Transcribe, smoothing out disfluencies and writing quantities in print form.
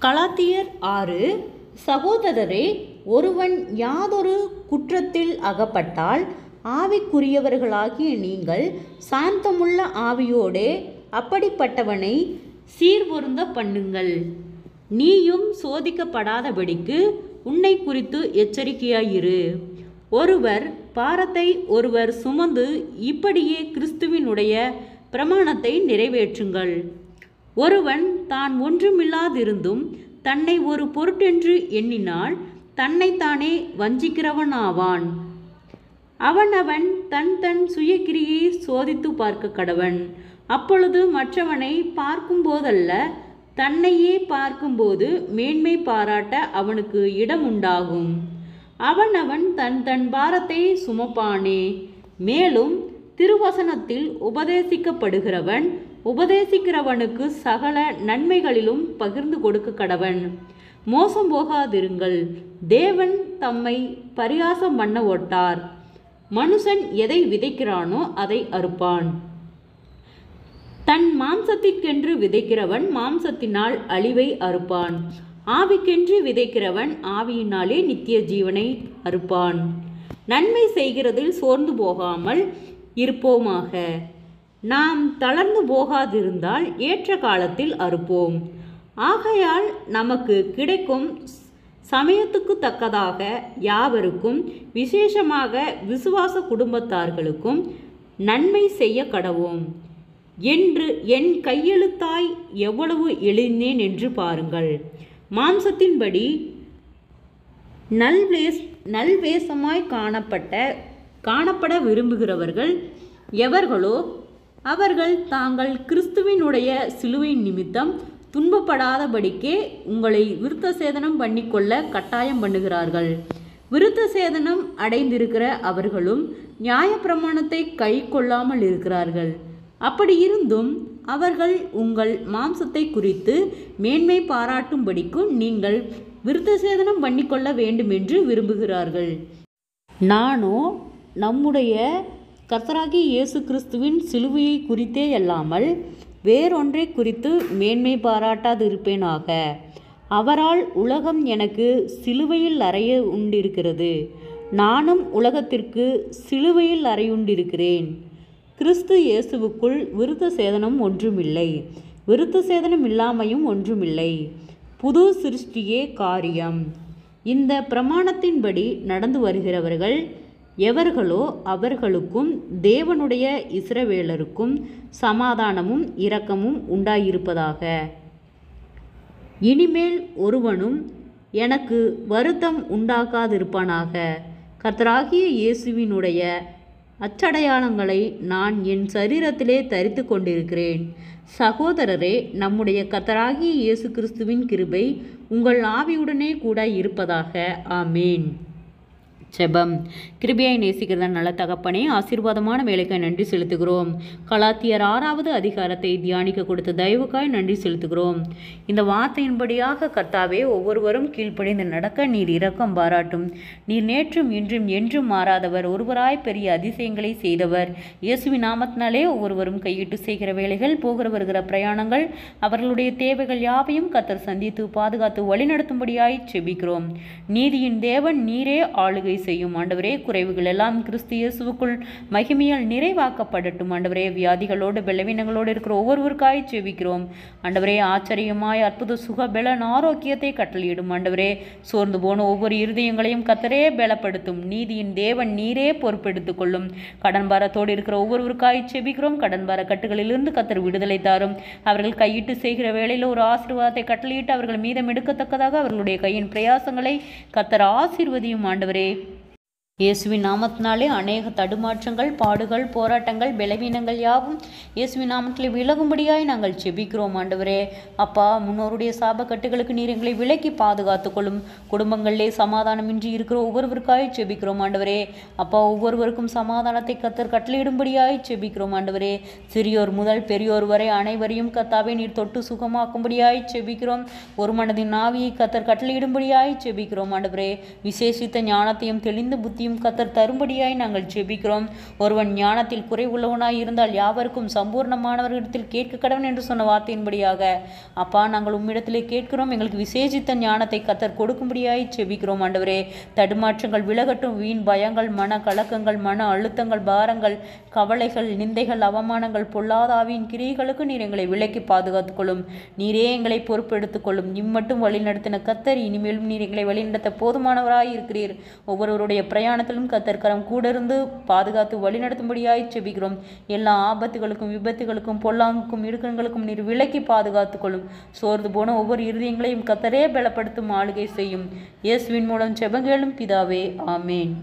கலாத்தியர் 6. சகோதரரே, ஒருவன் யாதொரு குற்றத்தில் அகப்பட்டால் ஆவிக்குரியவர்களாகிய நீங்கள் சாந்தமுள்ள ஆவியோடே அப்படிப்பட்டவனை சீர்பொருந்த பண்ணுங்கள். நீயும் சோதிக்கப்படாதபடிக்கு உன்னை குறித்து எச்சரிக்கையாயிரு. ஒருவர் பாரத்தை ஒருவர் சுமந்து இப்படியே கிறிஸ்துவினுடைய பிரமாணத்தை நிறைவேற்றுங்கள். ஒருவன் தான் ஒன்றுமில்லாதிருந்தும் தன்னை ஒரு பொருட்டென்று எண்ணினால் தன்னைத்தானே வஞ்சிக்கிறவனாவான். அவனவன் தன் தன் சுயக்கிரியை சோதித்து பார்க்க கடவன். அப்பொழுது மற்றவனை பார்க்கும்போதல்ல, தன்னையே பார்க்கும்போது மேன்மை பாராட்ட அவனுக்கு இடம் உண்டாகும். அவனவன் தன் தன் பாரத்தை சுமப்பானே. மேலும் திருவசனத்தில் உபதேசிக்கப்படுகிறவன் உபதேசிக்கிறவனுக்கு சகல நன்மைகளிலும் பகிர்ந்து கொடுக்க கடவன். மோசம் போகாதிருங்கள். தேவன் தம்மை பரியாசம் பண்ண ஒட்டார். மனுஷன் எதை விதைக்கிறானோ அதை அறுப்பான். தன் மாம்சத்திற்கென்று விதைக்கிறவன் மாம்சத்தினால் அழிவை அறுப்பான். ஆவிக்கென்று விதைக்கிறவன் ஆவியினாலே நித்திய ஜீவனை அறுப்பான். நன்மை செய்கிறதில் சோர்ந்து போகாமல் இருப்போமாக. நாம் தளர்ந்து போகாதிருந்தால் ஏற்ற காலத்தில் அறுப்போம். ஆகையால் நமக்கு கிடைக்கும் சமயத்துக்கு தக்கதாக யாவருக்கும், விசேஷமாக விசுவாச குடும்பத்தார்களுக்கும் நன்மை செய்ய கடவோம் என்று என் கையெழுத்தாய் எவ்வளவு எழுந்தேன் என்று பாருங்கள். மாம்சத்தின்படி நல்வேஷமாய் காணப்பட விரும்புகிறவர்கள் எவர்களோ அவர்கள் தாங்கள் கிறிஸ்துவினுடைய சிலுவை நிமித்தம் துன்பப்படாதபடிக்கே உங்களை விருத்த சேதனம் பண்ணிக்கொள்ள கட்டாயம் பண்ணுகிறார்கள். விருத்த சேதனம் அடைந்திருக்கிற அவர்களும் நியாயப்பிரமாணத்தை கை கொள்ளாமல் இருக்கிறார்கள். அப்படி இருந்தும் அவர்கள் உங்கள் மாம்சத்தை குறித்து மேன்மை பாராட்டும்படிக்கு நீங்கள் விருத்த சேதனம் பண்ணிக்கொள்ள வேண்டுமென்று விரும்புகிறார்கள். நானோ நம்முடைய கர்த்தராகிய இயேசு கிறிஸ்துவின் சிலுவையை குறித்தே அல்லாமல் வேறொன்றை குறித்து மேன்மை பாராட்டாதிருப்பேனாக. அவரால் உலகம் எனக்கு சிலுவையில் அறைய உண்டிருக்கிறது. நானும் உலகத்திற்கு சிலுவையில் அறையுண்டிருக்கிறேன். கிறிஸ்து இயேசுவுக்குள் விருத்த சேதனம் ஒன்றுமில்லை, விருத்த சேதனம் இல்லாமையும் ஒன்றுமில்லை. புது சிருஷ்டியே காரியம். இந்த பிரமாணத்தின்படி நடந்து வருகிறவர்கள் எவர்களோ அவர்களுக்கும் தேவனுடைய இஸ்ரவேலருக்கும் சமாதானமும் இரக்கமும் உண்டாயிருப்பதாக. இனிமேல் ஒருவனும் எனக்கு வருத்தம் உண்டாக்காதிருப்பானாக. கர்த்தராகிய இயேசுவினுடைய அச்சடையாளங்களை நான் என் சரீரத்திலே தரித்து கொண்டிருக்கிறேன். சகோதரரே, நம்முடைய கர்த்தராகிய இயேசு கிறிஸ்துவின் கிருபை உங்கள் ஆவியுடனே கூட இருப்பதாக. ஆமேன். ஜெபம். கிருபையை நேசிக்கிறத நல்ல தகப்பனே, ஆசீர்வாதமான வேலைக்காய் நன்றி செலுத்துகிறோம். கலாத்தியர் 6வது அதிகாரத்தை தியானிக்க கொடுத்த தயவுக்காய் நன்றி செலுத்துகிறோம். இந்த வார்த்தையின்படியாக கர்த்தாவே, ஒவ்வொருவரும் கீழ்ப்படிந்து நடக்க நீர் இரக்கம் பாராட்டும். நீர் நேற்றும் இன்றும் என்றும் மாறாதவர், ஒருவராய் பெரிய அதிசயங்களை செய்தவர். இயேசுவின் நாமத்தினாலே ஒவ்வொருவரும் கையிட்டு செய்கிற வேலைகள், போகிற வருகிற பிரயாணங்கள், அவர்களுடைய தேவைகள் யாவையும் கர்த்தர் சந்தித்து பாதுகாத்து வழிநடத்தும்படியாய் செபிக்கிறோம். நீதியின் தேவன் நீரே ஆளுகை செய்யும் ஆண்டவரே. குறைவுகள் எல்லாம் கிறிஸ்து இயேசுவுக்குள் மகிமையால் நிறைவாக்கப்படட்டும் ஆண்டவரே. வியாதிகளோடு பலவீனங்களோடு இருக்கிற ஒவ்வொருவருக்காய் செபிக்கிறோம் ஆண்டவரே. ஆச்சரியமாய் அற்புத சுக பலன் ஆரோக்கியத்தை கட்டளையிடும் ஆண்டவரே. சோர்ந்து போன ஒவ்வொரு இருதயங்களையும் கர்த்தரே பலப்படுத்தும். நீதியின் தேவன் நீரே பொறுப்பெடுத்துக் கொள்ளும். கடன் பாரத்தோடு இருக்கிற ஒவ்வொருவருக்காய் செபிக்கிறோம். கடன் பார கட்டுகளிலிருந்து கர்த்தர் விடுதலை தாரும். அவர்கள் கையிட்டு செய்கிற வேளையில் ஒரு ஆசீர்வாதத்தை கட்டளையிட்டு அவர்கள் மீதம் எடுக்கத்தக்கதாக அவர்களுடைய கையின் பிரயாசங்களை கர்த்தர் ஆசீர்வதியும் ஆண்டவரே. இயேசுவின் நாமத்தினாலே அநேக தடுமாற்றங்கள், பாடுகள், போராட்டங்கள், பலவீனங்கள் யாவும் இயேசுவின் நாமத்திலே விலகும்படியாய் நாங்கள் செபிக்கிறோம் ஆண்டவரே. அப்பா, முன்னோருடைய சாபக்கட்டுகளுக்கு நீர் எங்களை விலக்கி பாதுகாத்துக்கொள்ளும். குடும்பங்களிலே சமாதானமின்றி இருக்கிற ஒவ்வொருவருக்காய் செபிக்கிறோம் ஆண்டவரே. அப்பா, ஒவ்வொருவருக்கும் சமாதானத்தை கர்த்தர் கட்டளையிடும்படியாய் செபிக்கிறோம் ஆண்டவரே. சிறியோர் முதல் பெரியோர் வரை அனைவரையும் கர்த்தாவே நீர் தொட்டு சுகமாக்கும்படியாய் செபிக்கிறோம். ஒரு மனதின் ஆவியை கர்த்தர் கட்டளையிடும்படியாய் செபிக்கிறோம் ஆண்டவரே. விசேஷித்த ஞானத்தையும் தெளிந்த புத்தி ஞானத்தையும் கர்த்தர் தரும்படியாய் நாங்கள் ஜெபிக்கிறோம். ஒருவன் ஞானத்தில் குறைவுள்ளவனாய் இருந்தால் யாவருக்கும் சம்பூர்ணமானவர்களிடத்தில் கேட்க கடவன் என்று சொன்ன வார்த்தையின்படியாக அப்பா நாங்கள் உம்மிடத்திலே கேட்கிறோம். எங்களுக்கு விசேஷித்த ஞானத்தை கர்த்தர் கொடுக்கும்படியாய் ஜெபிக்கிறோம். ஆண்டவரே, தடுமாற்றங்கள் விலகட்டும். வீண் பயங்கள், மன கலக்கங்கள், மன அழுத்தங்கள், பாரங்கள், கவலைகள், நிந்தைகள், அவமானங்கள், பொல்லாத ஆவியின் கிரியைகளுக்கு நீர் எங்களை விலக்கி பாதுகாத்துக்கொள்ளும். நீரே எங்களை பொறுப்பெடுத்துக்கொள்ளும். இம்மட்டும் வழி நடத்தின கர்த்தர் இனிமேலும் நீர் எங்களை வழிநடத்த போதுமானவராய் இருக்கிறீர். ஒவ்வொருவருடைய பிரயாணத்திலும் கர்த்தர் கரம் கூட இருந்து பாதுகாத்து வழி நடத்தும்படியாய் ஜெபிக்கிறோம். எல்லா ஆபத்துகளுக்கும், விபத்துகளுக்கும், பொல்லாங்குக்கும், இடுக்கண்களுக்கும் நீர் விலக்கி பாதுகாத்துக்கொள்ளும். சோர்ந்து போன ஒவ்வொரு இருதயங்களையும் கர்த்தரே பலப்படுத்தும் ஆளுகை செய்யும். இயேசுவின் மூலம் ஜெபங்களும் பிதாவே, ஆமேன்.